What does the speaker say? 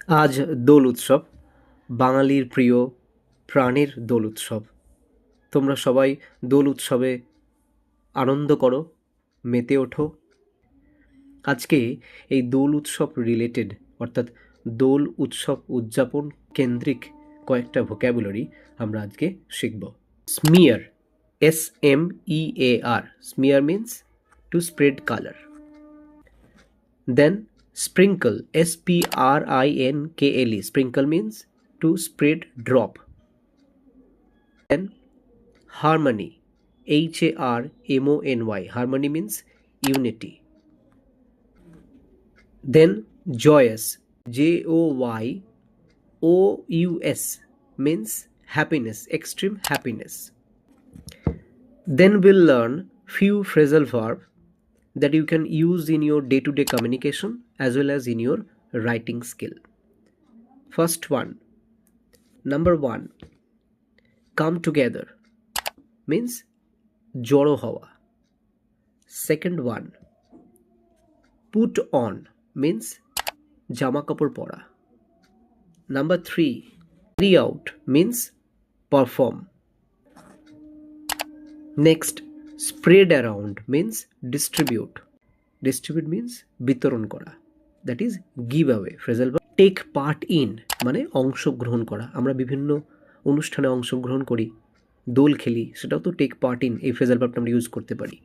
আজ দোল উৎসব, বাঙালির প্রিয় প্রাণের দোল উৎসব। তোমরা সবাই দোল উৎসবে আনন্দ করো, মেতে ওঠো। আজকে এই দোল উৎসব রিলেটেড অর্থাৎ দোল উৎসব উদযাপন কেন্দ্রিক কয়েকটা ভোক্যাবুলারি আমরা আজকে শিখব। Smear, SMEAR, smear means to spread colour. Then sprinkle, SPRINKLE, sprinkle means to spread drop. Then harmony, HARMONY, harmony means unity. Then joyous, JOYOUS, means happiness, extreme happiness. Then we'll learn few phrasal verb that you can use in your day-to-day communication as well as in your writing skill. First one, number one, come together means জড়ো হওয়া. Second one, put on means জামা কাপড় পরা. Number three, carry out means perform. Next, spread around means distribute. Distribute means বিতরণ করা, that is give away. Phrasal verb take part in মানে অংশগ্রহণ করা. আমরা বিভিন্ন অনুষ্ঠানে অংশগ্রহণ করি, দোল খেলি, সেটাও তো টেক পার্ট ইন, এই ফ্রেজাল ভার্বটা আমরা ইউজ করতে পারি.